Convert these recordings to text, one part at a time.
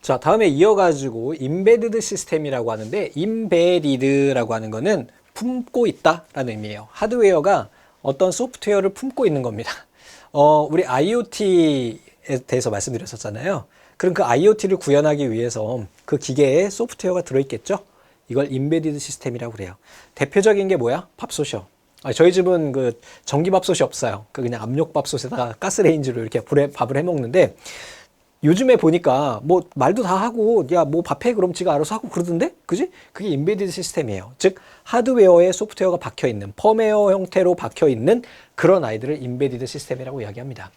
자, 다음에 이어가지고 임베디드 시스템이라고 하는데, 임베디드라고 하는 거는 품고 있다라는 의미예요. 하드웨어가 어떤 소프트웨어를 품고 있는 겁니다. 우리 IoT에 대해서 말씀드렸었잖아요. 그럼 그 IoT를 구현하기 위해서 그 기계에 소프트웨어가 들어있겠죠? 이걸 임베디드 시스템이라고 그래요. 대표적인 게 뭐야? 밥솥이요. 저희 집은 그 전기밥솥이 없어요. 그냥 압력밥솥에다가 가스레인지로 이렇게 밥을 해 먹는데, 요즘에 보니까 뭐 말도 다 하고 야 뭐 밥해 그럼 지가 알아서 하고 그러던데, 그지? 그게 임베디드 시스템이에요. 즉 하드웨어에 소프트웨어가 박혀 있는, 펌웨어 형태로 박혀 있는 그런 아이들을 임베디드 시스템이라고 이야기합니다.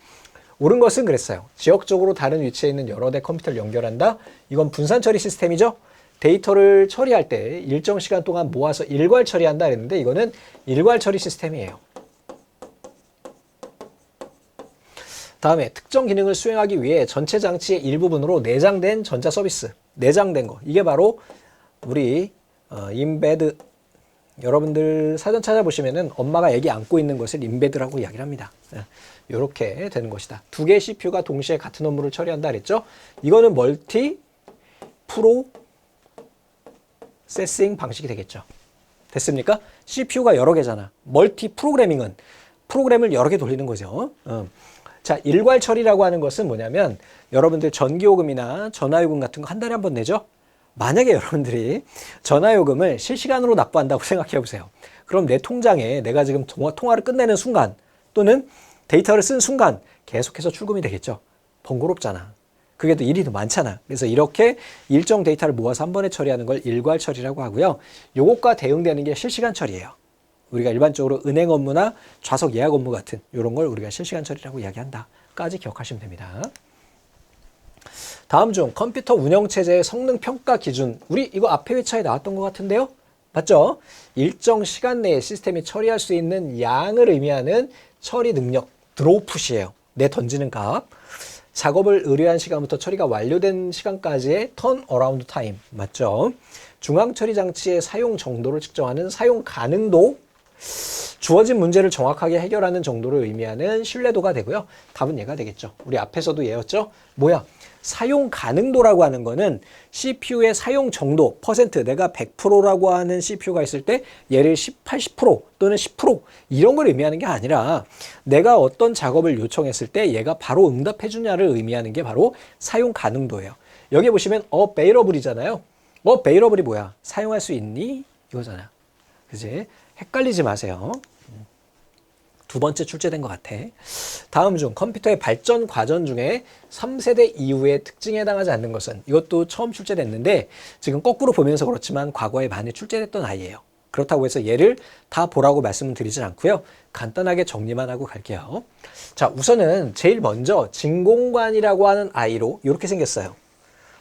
옳은 것은 그랬어요. 지역적으로 다른 위치에 있는 여러 대 컴퓨터를 연결한다. 이건 분산 처리 시스템이죠. 데이터를 처리할 때 일정 시간 동안 모아서 일괄 처리한다 그랬는데, 이거는 일괄 처리 시스템이에요. 다음에 특정 기능을 수행하기 위해 전체 장치의 일부분으로 내장된 전자 서비스, 내장된 거, 이게 바로 우리 임베드, 여러분들 사전 찾아보시면은 엄마가 애기 안고 있는 것을 임베드라고 이야기를 합니다. 이렇게 되는 것이다. 두 개의 CPU가 동시에 같은 업무를 처리한다 그랬죠. 이거는 멀티 프로세싱 방식이 되겠죠. 됐습니까? CPU가 여러 개잖아. 멀티 프로그래밍은 프로그램을 여러 개 돌리는 거죠. 자, 일괄 처리라고 하는 것은 뭐냐면, 여러분들 전기요금이나 전화요금 같은 거 한 달에 한 번 내죠? 만약에 여러분들이 전화요금을 실시간으로 납부한다고 생각해 보세요. 그럼 내 통장에 내가 지금 통화를 끝내는 순간, 또는 데이터를 쓴 순간 계속해서 출금이 되겠죠. 번거롭잖아. 그게 또 일이 더 많잖아. 그래서 이렇게 일정 데이터를 모아서 한 번에 처리하는 걸 일괄 처리라고 하고요. 요것과 대응되는 게 실시간 처리예요. 우리가 일반적으로 은행 업무나 좌석 예약 업무 같은 이런 걸 우리가 실시간 처리라고 이야기한다 까지 기억하시면 됩니다. 다음 중 컴퓨터 운영체제의 성능 평가 기준, 우리 이거 앞에 회차에 나왔던 것 같은데요. 맞죠? 일정 시간 내에 시스템이 처리할 수 있는 양을 의미하는 처리 능력, 드로우풋이에요. 내 던지는 값. 작업을 의뢰한 시간부터 처리가 완료된 시간까지의 턴 어라운드 타임. 맞죠? 중앙 처리 장치의 사용 정도를 측정하는 사용 가능도, 주어진 문제를 정확하게 해결하는 정도를 의미하는 신뢰도가 되고요. 답은 얘가 되겠죠. 우리 앞에서도 얘였죠. 뭐야? 사용 가능도라고 하는 거는 CPU의 사용 정도, 퍼센트, 내가 100%라고 하는 CPU가 있을 때 얘를 80% 또는 10% 이런 걸 의미하는 게 아니라, 내가 어떤 작업을 요청했을 때 얘가 바로 응답해 주냐를 의미하는 게 바로 사용 가능도예요. 여기 보시면 available이잖아요. available이 뭐야? 사용할 수 있니? 이거잖아. 그지? 헷갈리지 마세요. 두 번째 출제된 것 같아. 다음 중 컴퓨터의 발전 과정 중에 3세대 이후의 특징에 해당하지 않는 것은, 이것도 처음 출제됐는데 지금 거꾸로 보면서 그렇지만 과거에 많이 출제됐던 아이예요. 그렇다고 해서 얘를 다 보라고 말씀은 드리진 않고요. 간단하게 정리만 하고 갈게요. 자, 우선은 제일 먼저 진공관이라고 하는 아이로 이렇게 생겼어요.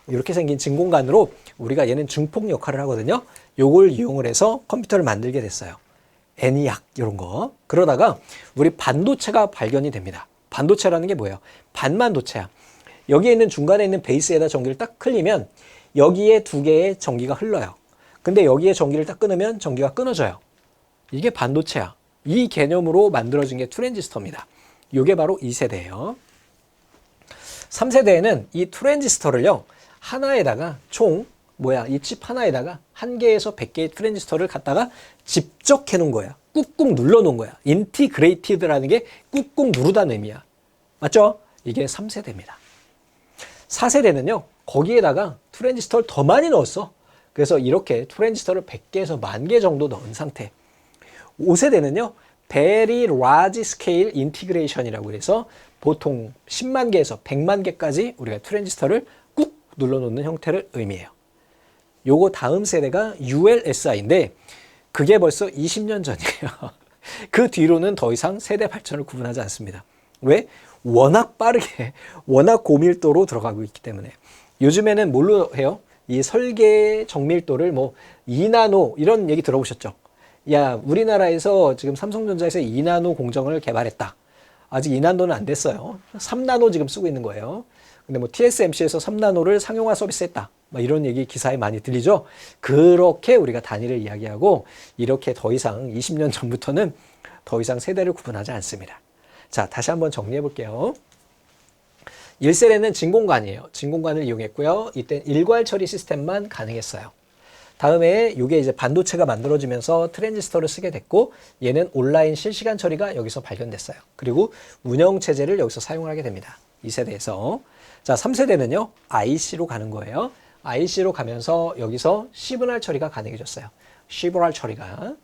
이렇게 생긴 진공관으로 우리가 얘는 증폭 역할을 하거든요. 요걸 이용을 해서 컴퓨터를 만들게 됐어요. 애니악 이런 거. 그러다가 우리 반도체가 발견이 됩니다. 반도체라는 게 뭐예요? 반만도체야. 여기에 있는 중간에 있는 베이스에다 전기를 딱 흘리면 여기에 두 개의 전기가 흘러요. 근데 여기에 전기를 딱 끊으면 전기가 끊어져요. 이게 반도체야. 이 개념으로 만들어진 게 트랜지스터입니다. 이게 바로 2세대예요. 3세대에는 이 트랜지스터를요, 하나에다가 총 이 칩 하나에다가 1개에서 100개의 트랜지스터를 갖다가 직접 해놓은 거야. 꾹꾹 눌러놓은 거야. 인티그레이티드라는 게 꾹꾹 누르다는 의미야. 맞죠? 이게 3세대입니다. 4세대는요, 거기에다가 트랜지스터를 더 많이 넣었어. 그래서 이렇게 트랜지스터를 100개에서 10,000개 정도 넣은 상태. 5세대는요, Very Large Scale Integration이라고 해서 보통 10만 개에서 100만 개까지 우리가 트랜지스터를 꾹 눌러놓는 형태를 의미해요. 요거 다음 세대가 ULSI인데 그게 벌써 20년 전이에요. 그 뒤로는 더 이상 세대 발전을 구분하지 않습니다. 왜? 워낙 빠르게, 워낙 고밀도로 들어가고 있기 때문에. 요즘에는 뭘로 해요? 이 설계 정밀도를 2나노 이런 얘기 들어보셨죠? 야, 우리나라에서 지금 삼성전자에서 2나노 공정을 개발했다. 아직 2나노는 안 됐어요. 3나노 지금 쓰고 있는 거예요. 근데 TSMC에서 3나노를 상용화 서비스했다. 이런 얘기 기사에 많이 들리죠. 그렇게 우리가 단위를 이야기하고, 이렇게 더 이상 20년 전부터는 더 이상 세대를 구분하지 않습니다. 자, 다시 한번 정리해 볼게요. 1세대는 진공관이에요. 진공관을 이용했고요. 이때 일괄 처리 시스템만 가능했어요. 다음에 이게 이제 반도체가 만들어지면서 트랜지스터를 쓰게 됐고 얘는 온라인 실시간 처리가 여기서 발견됐어요. 그리고 운영 체제를 여기서 사용하게 됩니다. 2세대에서. 자, 3세대는요. IC로 가는 거예요. IC로 가면서 여기서 시그널 처리가 가능해졌어요. 시그널 처리가.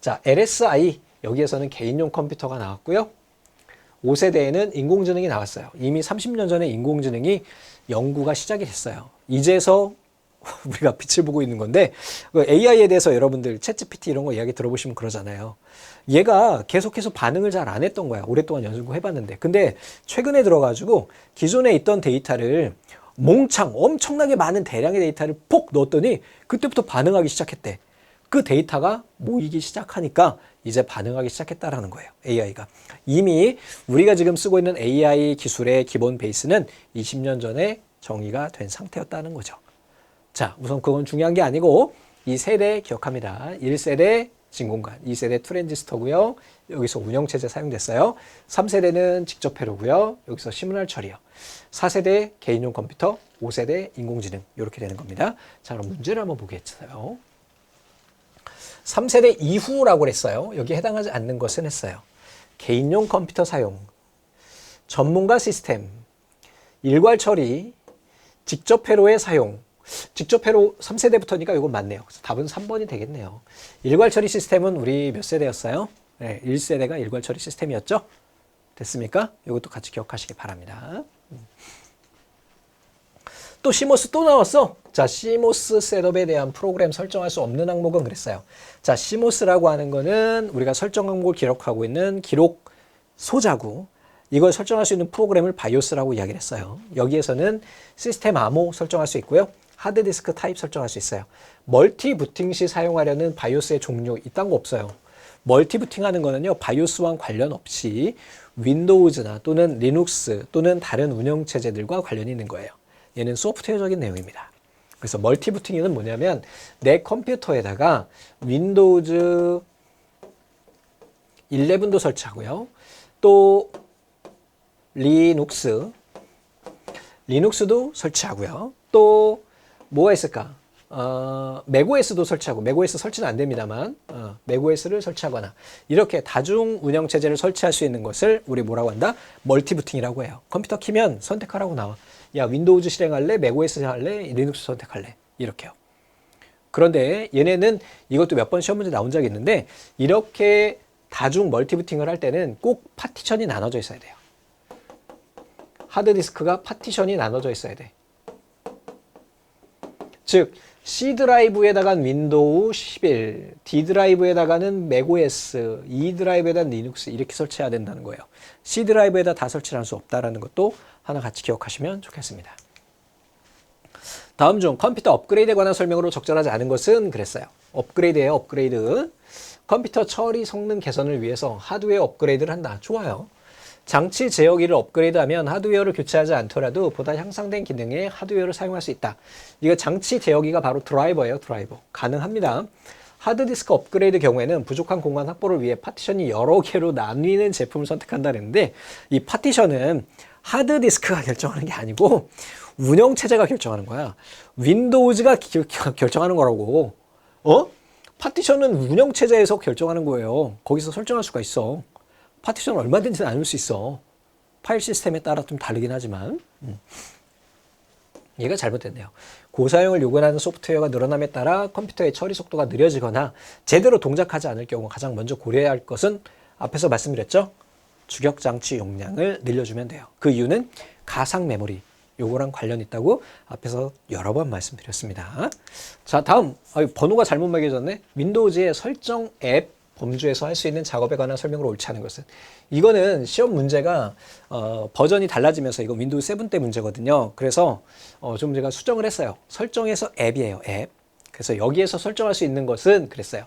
자, LSI 여기에서는 개인용 컴퓨터가 나왔고요. 5세대에는 인공지능이 나왔어요. 이미 30년 전에 인공지능이 연구가 시작이 됐어요. 이제서 우리가 빛을 보고 있는 건데 AI에 대해서 여러분들 챗GPT 이런 거 이야기 들어보시면 그러잖아요. 얘가 계속해서 반응을 잘 안 했던 거야. 오랫동안 연구해봤는데. 근데 최근에 들어가지고 기존에 있던 데이터를 몽창 엄청나게 많은 대량의 데이터를 폭 넣었더니 그때부터 반응하기 시작했대. 그 데이터가 모이기 시작하니까 이제 반응하기 시작했다라는 거예요. AI가. 이미 우리가 지금 쓰고 있는 AI 기술의 기본 베이스는 20년 전에 정의가 된 상태였다는 거죠. 자, 우선 그건 중요한 게 아니고 이 세대 기억합니다. 1세대 진공관, 2세대 트랜지스터고요. 여기서 운영체제 사용됐어요. 3세대는 직접 회로고요. 여기서 시그널 처리요. 4세대 개인용 컴퓨터, 5세대 인공지능 이렇게 되는 겁니다. 자, 그럼 문제를 한번 보겠어요. 3세대 이후라고 그랬어요. 여기에 해당하지 않는 것은 했어요. 개인용 컴퓨터 사용, 전문가 시스템, 일괄 처리, 직접 회로의 사용. 직접 회로 3세대부터니까 이건 맞네요. 그래서 답은 3번이 되겠네요. 일괄 처리 시스템은 우리 몇 세대였어요? 네, 1세대가 일괄 처리 시스템이었죠? 됐습니까? 이것도 같이 기억하시기 바랍니다. 또 CMOS 또 나왔어. 자, CMOS 셋업에 대한 프로그램 설정할 수 없는 항목은 그랬어요. 자, CMOS라고 하는 거는 우리가 설정 항목을 기록하고 있는 기록 소자고 이걸 설정할 수 있는 프로그램을 바이오스라고 이야기를 했어요. 여기에서는 시스템 암호 설정할 수 있고요. 하드디스크 타입 설정할 수 있어요. 멀티부팅 시 사용하려는 바이오스의 종류 이딴 거 없어요. 멀티부팅 하는 거는요. 바이오스와 관련 없이 윈도우즈나 또는 리눅스 또는 다른 운영체제들과 관련이 있는 거예요. 얘는 소프트웨어적인 내용입니다. 그래서 멀티부팅은 뭐냐면 내 컴퓨터에다가 윈도우즈 11도 설치하고요. 또 리눅스도 설치하고요. 또 뭐가 있을까? 맥OS도 설치하고, 맥OS 설치는 안 됩니다만, 맥OS를 설치하거나, 이렇게 다중 운영체제를 설치할 수 있는 것을 우리 뭐라고 한다? 멀티부팅이라고 해요. 컴퓨터 키면 선택하라고 나와. 야, 윈도우즈 실행할래? 맥OS 할래? 리눅스 선택할래? 이렇게요. 그런데 얘네는 이것도 몇 번 시험 문제 나온 적이 있는데, 이렇게 다중 멀티부팅을 할 때는 꼭 파티션이 나눠져 있어야 돼요. 하드디스크가 파티션이 나눠져 있어야 돼. 즉 C 드라이브에다가는 윈도우 11, D 드라이브에다가는 맥OS, E 드라이브에다가는 리눅스 이렇게 설치해야 된다는 거예요. C 드라이브에다 다 설치를 할 수 없다는 것도 하나 같이 기억하시면 좋겠습니다. 다음 중 컴퓨터 업그레이드에 관한 설명으로 적절하지 않은 것은 그랬어요. 업그레이드예요. 업그레이드. 컴퓨터 처리 성능 개선을 위해서 하드웨어 업그레이드를 한다. 좋아요. 장치 제어기를 업그레이드하면 하드웨어를 교체하지 않더라도 보다 향상된 기능의 하드웨어를 사용할 수 있다. 이거 장치 제어기가 바로 드라이버예요. 드라이버. 가능합니다. 하드디스크 업그레이드 경우에는 부족한 공간 확보를 위해 파티션이 여러 개로 나뉘는 제품을 선택한다 그랬는데 이 파티션은 하드디스크가 결정하는 게 아니고 운영체제가 결정하는 거야. 윈도우즈가 결정하는 거라고. 파티션은 운영체제에서 결정하는 거예요. 거기서 설정할 수가 있어. 파티션을 얼마든지 나눌 수 있어. 파일 시스템에 따라 좀 다르긴 하지만 얘가 잘못됐네요. 고사용을 요구하는 소프트웨어가 늘어남에 따라 컴퓨터의 처리 속도가 느려지거나 제대로 동작하지 않을 경우 가장 먼저 고려해야 할 것은 앞에서 말씀드렸죠. 주격장치 용량을 늘려주면 돼요. 그 이유는 가상 메모리 요거랑 관련 있다고 앞에서 여러 번 말씀드렸습니다. 자, 다음 번호가 잘못 매겨졌네. 윈도우즈의 설정 앱 범주에서 할 수 있는 작업에 관한 설명으로 옳지 않은 것은 이거는 시험 문제가 버전이 달라지면서 이거 윈도우 7 때 문제거든요. 그래서 좀 제가 수정을 했어요. 설정에서 앱이에요. 앱. 그래서 여기에서 설정할 수 있는 것은 그랬어요.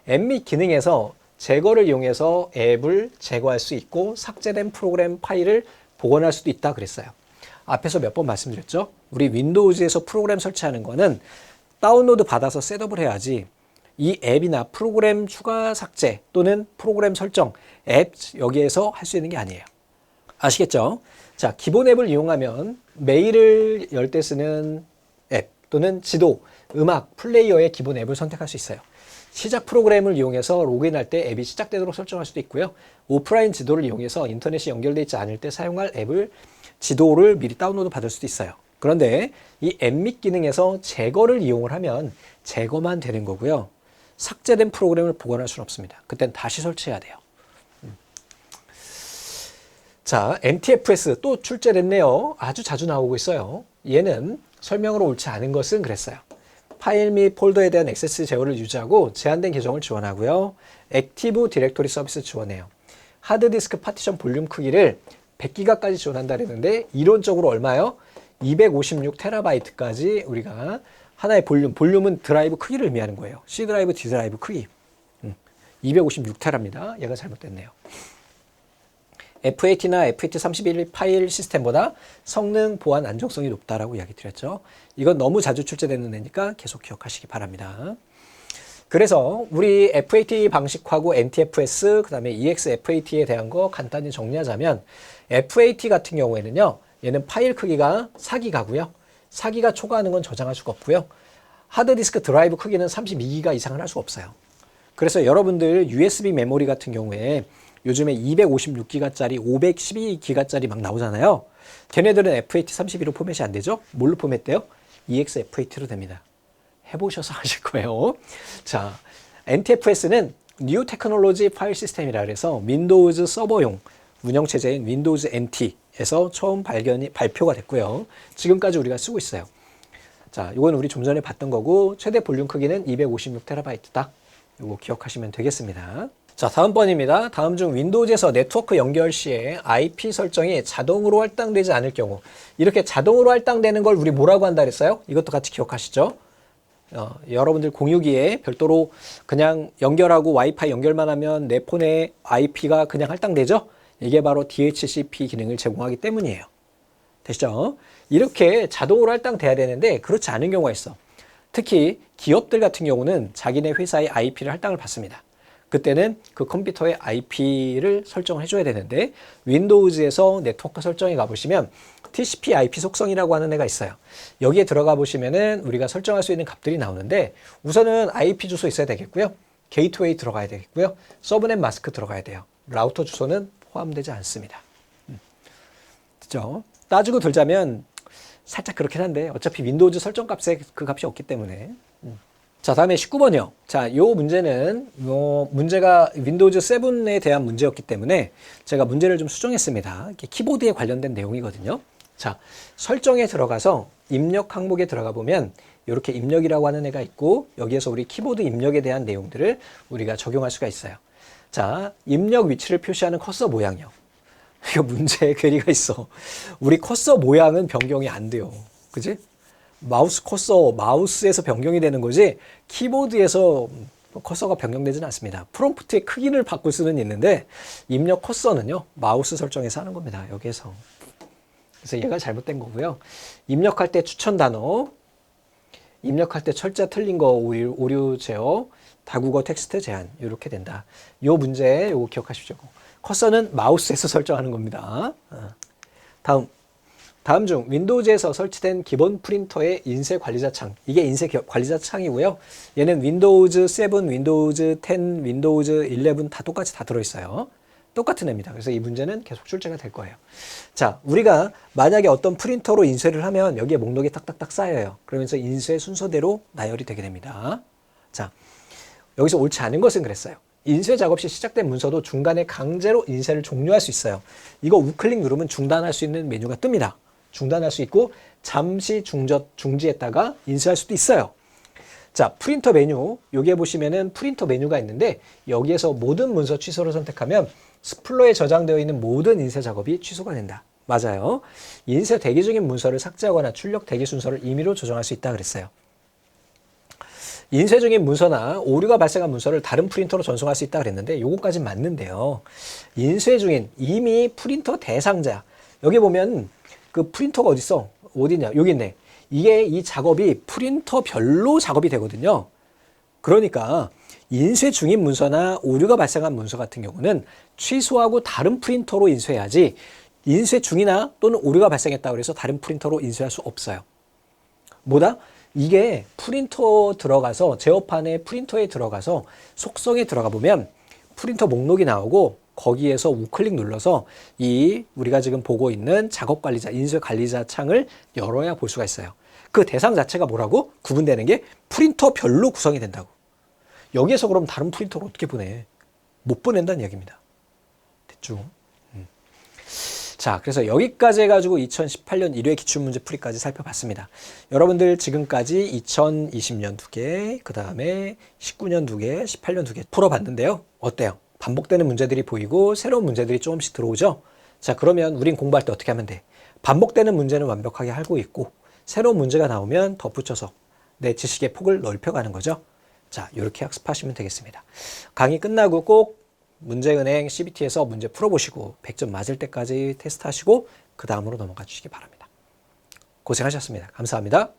앱 및 기능에서 제거를 이용해서 앱을 제거할 수 있고 삭제된 프로그램 파일을 복원할 수도 있다 그랬어요. 앞에서 몇 번 말씀드렸죠. 우리 윈도우즈에서 프로그램 설치하는 거는 다운로드 받아서 셋업을 해야지 이 앱이나 프로그램 추가 삭제 또는 프로그램 설정, 앱 여기에서 할 수 있는 게 아니에요. 아시겠죠? 자, 기본 앱을 이용하면 메일을 열 때 쓰는 앱 또는 지도, 음악, 플레이어의 기본 앱을 선택할 수 있어요. 시작 프로그램을 이용해서 로그인할 때 앱이 시작되도록 설정할 수도 있고요. 오프라인 지도를 이용해서 인터넷이 연결되어 있지 않을 때 사용할 앱을 지도를 미리 다운로드 받을 수도 있어요. 그런데 이 앱 및 기능에서 제거를 이용을 하면 제거만 되는 거고요. 삭제된 프로그램을 보관할 수는 없습니다. 그땐 다시 설치해야 돼요. 자, NTFS 또 출제됐네요. 아주 자주 나오고 있어요. 얘는 설명으로 옳지 않은 것은 그랬어요. 파일 및 폴더에 대한 액세스 제어를 유지하고 제한된 계정을 지원하고요. 액티브 디렉토리 서비스 지원해요. 하드디스크 파티션 볼륨 크기를 100기가까지 지원한다 그랬는데 이론적으로 얼마요? 256TB까지 우리가 하나의 볼륨은 드라이브 크기를 의미하는 거예요. C 드라이브, D 드라이브 크기. 256TB입니다. 얘가 잘못됐네요. FAT나 FAT31 파일 시스템보다 성능, 보안, 안정성이 높다라고 이야기 드렸죠. 이건 너무 자주 출제되는 애니까 계속 기억하시기 바랍니다. 그래서 우리 FAT 방식하고 NTFS, 그 다음에 EXFAT에 대한 거 간단히 정리하자면 FAT 같은 경우에는요. 얘는 파일 크기가 4기가고요. 4기가 초과하는 건 저장할 수가 없고요. 하드디스크 드라이브 크기는 32기가 이상은 할 수가 없어요. 그래서 여러분들 USB 메모리 같은 경우에 요즘에 256기가짜리, 512기가짜리 막 나오잖아요. 걔네들은 FAT32로 포맷이 안 되죠? 뭘로 포맷돼요? EXFAT로 됩니다. 해보셔서 아실 거예요. 자, NTFS는 New Technology File System이라 그래서 윈도우즈 서버용 운영체제인 윈도우즈 NT에서 처음 발표가 됐고요. 지금까지 우리가 쓰고 있어요. 자, 이건 우리 좀 전에 봤던 거고 최대 볼륨 크기는 256TB다. 이거 기억하시면 되겠습니다. 자, 다음 번입니다. 다음 중 윈도우즈에서 네트워크 연결 시에 IP 설정이 자동으로 할당되지 않을 경우 이렇게 자동으로 할당되는 걸 우리 뭐라고 한다 그랬어요? 이것도 같이 기억하시죠? 여러분들 공유기에 별도로 그냥 연결하고 와이파이 연결만 하면 내 폰에 IP가 그냥 할당되죠? 이게 바로 DHCP 기능을 제공하기 때문이에요. 되시죠? 이렇게 자동으로 할당돼야 되는데 그렇지 않은 경우가 있어. 특히 기업들 같은 경우는 자기네 회사의 IP를 할당을 받습니다. 그때는 그 컴퓨터의 IP를 설정을 해줘야 되는데 윈도우즈에서 네트워크 설정에 가보시면 TCP IP 속성이라고 하는 애가 있어요. 여기에 들어가 보시면은 우리가 설정할 수 있는 값들이 나오는데 우선은 IP 주소 있어야 되겠고요. 게이트웨이 들어가야 되겠고요. 서브넷 마스크 들어가야 돼요. 라우터 주소는 포함되지 않습니다. 그죠? 따지고 들자면 살짝 그렇긴 한데 어차피 윈도우즈 설정 값에 그 값이 없기 때문에 자, 다음에 19번이요. 자, 요 문제는 문제가 윈도우즈 7에 대한 문제였기 때문에 제가 문제를 좀 수정했습니다. 이렇게 키보드에 관련된 내용이거든요. 자, 설정에 들어가서 입력 항목에 들어가 보면 이렇게 입력이라고 하는 애가 있고 여기에서 우리 키보드 입력에 대한 내용들을 우리가 적용할 수가 있어요. 자, 입력 위치를 표시하는 커서 모양이요. 이거 문제에 괴리가 있어. 우리 커서 모양은 변경이 안 돼요. 그지? 마우스 커서 마우스에서 변경이 되는 거지 키보드에서 커서가 변경되지는 않습니다. 프롬프트의 크기를 바꿀 수는 있는데 입력 커서는요 마우스 설정에서 하는 겁니다. 여기에서. 그래서 얘가 잘못된 거고요. 입력할 때 추천 단어, 입력할 때 철자 틀린 거 오류 제어, 다국어 텍스트 제한 이렇게 된다. 요 문제 요거 기억하십시오. 커서는 마우스에서 설정하는 겁니다. 다음 중 윈도우즈에서 설치된 기본 프린터의 인쇄 관리자 창. 이게 인쇄 관리자 창이고요. 얘는 윈도우즈 7, 윈도우즈 10, 윈도우즈 11 다 똑같이 다 들어있어요. 똑같은 애입니다. 그래서 이 문제는 계속 출제가 될 거예요. 자, 우리가 만약에 어떤 프린터로 인쇄를 하면 여기에 목록이 딱딱딱 쌓여요. 그러면서 인쇄 순서대로 나열이 되게 됩니다. 자, 여기서 옳지 않은 것은 그랬어요. 인쇄 작업 시 시작된 문서도 중간에 강제로 인쇄를 종료할 수 있어요. 이거 우클릭 누르면 중단할 수 있는 메뉴가 뜹니다. 중단할 수 있고 잠시 중지했다가 인쇄할 수도 있어요. 자, 프린터 메뉴 여기에 보시면은 프린터 메뉴가 있는데 여기에서 모든 문서 취소를 선택하면 스플러에 저장되어 있는 모든 인쇄 작업이 취소가 된다. 맞아요. 인쇄 대기 중인 문서를 삭제하거나 출력 대기 순서를 임의로 조정할 수 있다 그랬어요. 인쇄 중인 문서나 오류가 발생한 문서를 다른 프린터로 전송할 수 있다 그랬는데 요거까진 맞는데요. 인쇄 중인 이미 프린터 대상자 여기 보면 그 프린터가 어딨어? 어디냐? 여기 있네. 이게 이 작업이 프린터별로 작업이 되거든요. 그러니까 인쇄 중인 문서나 오류가 발생한 문서 같은 경우는 취소하고 다른 프린터로 인쇄해야지 인쇄 중이나 또는 오류가 발생했다 그래서 다른 프린터로 인쇄할 수 없어요. 뭐다? 이게 프린터 들어가서 제어판에 프린터에 들어가서 속성에 들어가 보면 프린터 목록이 나오고 거기에서 우클릭 눌러서 이 우리가 지금 보고 있는 작업 관리자, 인쇄 관리자 창을 열어야 볼 수가 있어요. 그 대상 자체가 뭐라고? 구분되는 게 프린터별로 구성이 된다고. 여기에서 그럼 다른 프린터로 어떻게 보내? 못 보낸다는 얘기입니다. 됐죠? 자, 그래서 여기까지 해가지고 2018년 1회 기출문제 풀이까지 살펴봤습니다. 여러분들 지금까지 2020년 2개, 그 다음에 19년 2개, 18년 2개 풀어봤는데요. 어때요? 반복되는 문제들이 보이고 새로운 문제들이 조금씩 들어오죠? 자, 그러면 우린 공부할 때 어떻게 하면 돼? 반복되는 문제는 완벽하게 알고 있고 새로운 문제가 나오면 덧붙여서 내 지식의 폭을 넓혀가는 거죠. 자, 이렇게 학습하시면 되겠습니다. 강의 끝나고 꼭 문제은행 CBT에서 문제 풀어보시고 100점 맞을 때까지 테스트하시고 그 다음으로 넘어가 주시기 바랍니다. 고생하셨습니다. 감사합니다.